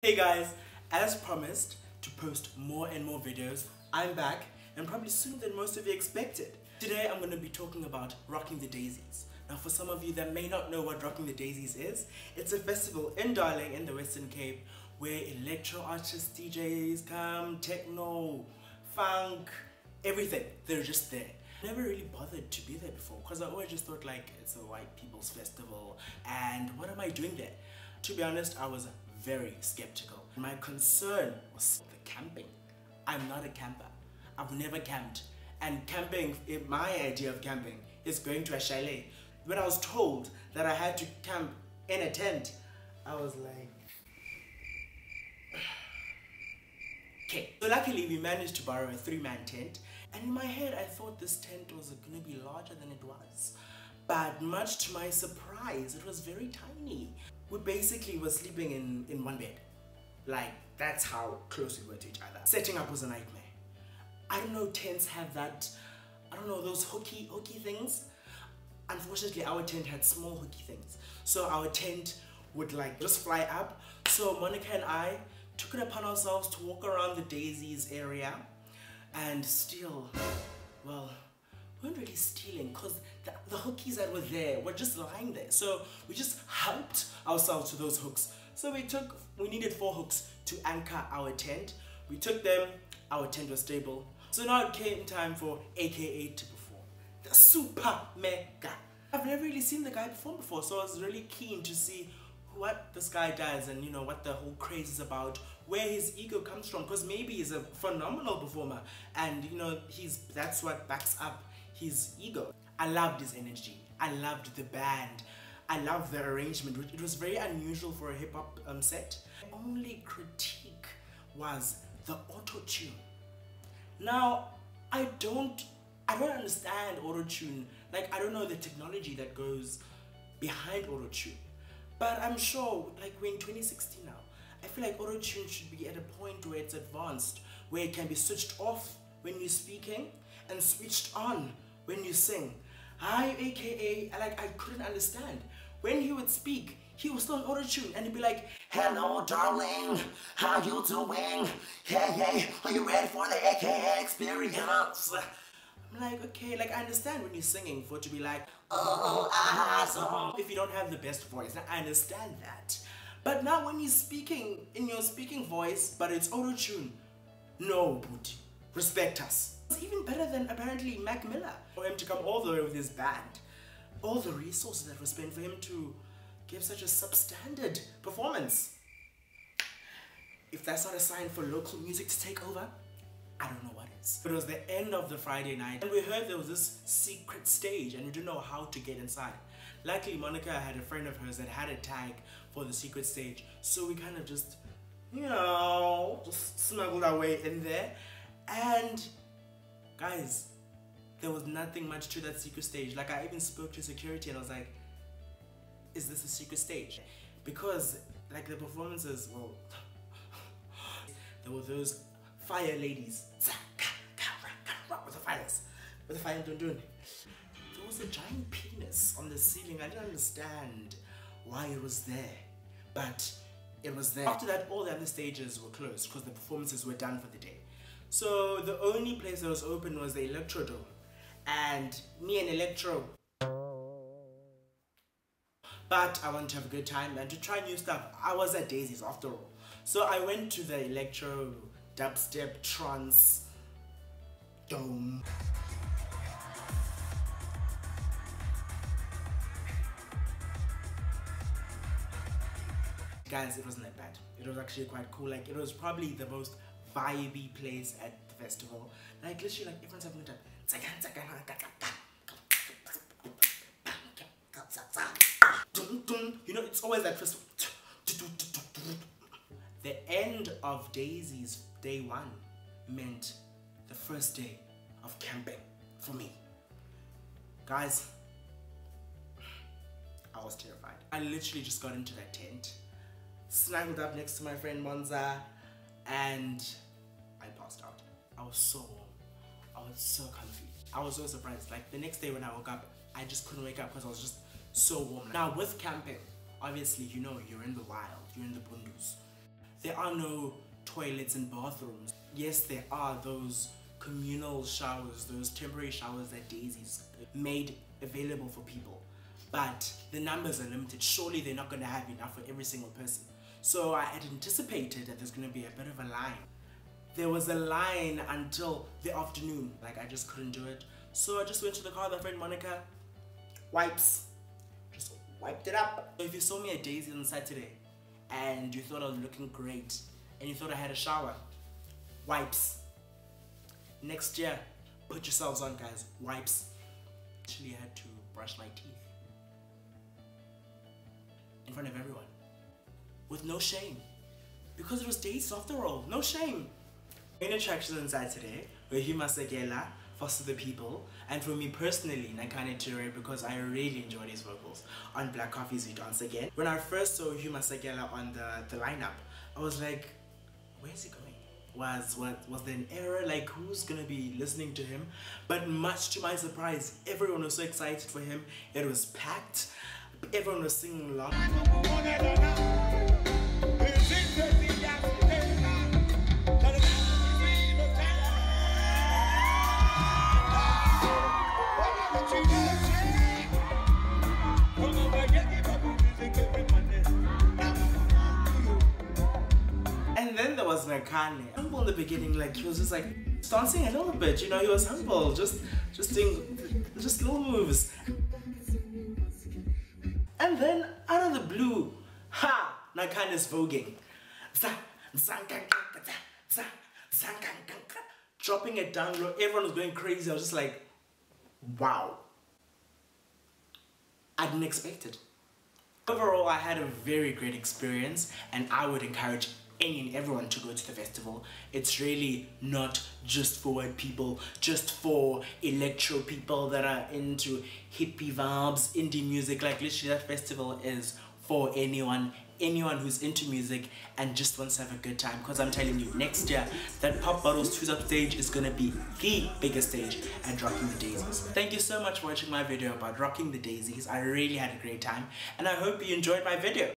Hey guys, as promised to post more and more videos, I'm back and probably sooner than most of you expected. Today I'm going to be talking about Rocking the Daisies. Now for some of you that may not know what Rocking the Daisies is, it's a festival in Darling in the Western Cape where electro artists, DJs come, techno, funk, everything, they're just there. I never really bothered to be there before because I always just thought like it's a white people's festival and what am I doing there? To be honest, I was very skeptical. My concern was the camping. I'm not a camper. I've never camped. And camping, my idea of camping is going to a chalet. When I was told that I had to camp in a tent, I was like, okay. So luckily we managed to borrow a 3-man tent. And in my head I thought this tent was going to be larger than it was. But much to my surprise, it was very tiny. We basically were sleeping in one bed. Like, that's how close we were to each other. Setting up was a nightmare. I don't know, tents have that, I don't know, those hooky things. Unfortunately, our tent had small hooky things. So our tent would like just fly up. So Monica and I took it upon ourselves to walk around the Daisies area and steal, well, we weren't really stealing because the hookies that were there were just lying there. So we just helped ourselves to those hooks. So we needed 4 hooks to anchor our tent. We took them, our tent was stable. So now it came time for AKA to perform. The Super Mega. I've never really seen the guy perform before, so I was really keen to see what this guy does and you know what the whole craze is about, where his ego comes from, because maybe he's a phenomenal performer and you know that's what backs up his ego. I loved his energy, I loved the band, I loved the arrangement. It was very unusual for a hip-hop set. The only critique was the auto-tune. Now I don't understand auto-tune, like I don't know the technology that goes behind auto-tune. But I'm sure, like we're in 2016 now, I feel like auto-tune should be at a point where it's advanced, where it can be switched off when you're speaking and switched on when you sing. AKA, like I couldn't understand. When he would speak, he was still on auto-tune and he'd be like, "Hello darling, how you doing? Hey, are you ready for the AKA experience?" I'm like, okay, like I understand when you're singing for it to be like, "Oh, awesome." If you don't have the best voice, I understand that. But now when you're speaking in your speaking voice, but it's auto-tune, no, booty, respect us. It's even better than apparently Mac Miller. For him to come all the way with his band, all the resources that were spent for him to give such a substandard performance. If that's not a sign for local music to take over, I don't know what is. It was the end of the Friday night and we heard there was this secret stage and we didn't know how to get inside. Luckily Monica had a friend of hers that had a tag for the secret stage, so we kind of just, you know, just smuggled our way in there. And guys, there was nothing much to that secret stage. Like I even spoke to security and I was like, is this a secret stage? Because like the performances, well, there were those fire ladies with the fires, with the fire doing. There was a giant penis on the ceiling. I didn't understand why it was there, but it was there. After that, all the other stages were closed because the performances were done for the day. So the only place that was open was the Electro Dome, and me and Electro. But I wanted to have a good time and to try new stuff. I was at Daisies after all. So I went to the Electro Dubstep Trance Dome. Guys, it wasn't that bad. It was actually quite cool. Like it was probably the most vibey place at the festival. Like literally, like everyone's having a time. You know, it's always that festival. The end of Daisy's day 1 meant the first day of camping for me. Guys, I was terrified. I literally just got into that tent, snuggled up next to my friend Monza, and I passed out. I was so warm. I was so comfy. I was so surprised. Like the next day when I woke up, I just couldn't wake up because I was just so warm. Now with camping, obviously, you know, you're in the wild, you're in the bundus. there are no toilets and bathrooms. Yes, there are those communal showers, those temporary showers that Daisies made available for people. But the numbers are limited. Surely they're not going to have enough for every single person. So I had anticipated that there's going to be a bit of a line. There was a line until the afternoon. Like, I just couldn't do it. So I just went to the car with my friend Monica. Wipes. Just wiped it up. So if you saw me at Daisy on Saturday and you thought I was looking great and you thought I had a shower, wipes. Next year, put yourselves on, guys. Wipes. Actually, I had to brush my teeth in front of everyone with no shame, because it was Daisies after all. No shame. Main attractions on Saturday were Hugh Masekela, Foster the People, and for me personally, Nakane Ture, because I really enjoyed his vocals on Black Coffee's We Dance Again. When I first saw Hugh Masekela on the lineup, I was like, where's he going? Was there an error? Like, who's gonna be listening to him? But much to my surprise, everyone was so excited for him. It was packed. Everyone was singing along. And then there was Nakane. Humble in the beginning, like he was just like dancing a little bit, you know, he was humble, just doing just little moves. And then out of the blue, Nakane is voguing. Dropping it down low, everyone was going crazy. I was just like, wow. I didn't expect it. Overall, I had a very great experience, and I would encourage any and everyone to go to the festival. It's really not just for white people, just for electro people that are into hippie vibes, indie music. Like, literally, that festival is for anyone who's into music and just wants to have a good time. Because I'm telling you, next year, that Pop Bottles 2 stage is gonna be the biggest stage at Rocking the Daisies. Thank you so much for watching my video about Rocking the Daisies. I really had a great time, and I hope you enjoyed my video.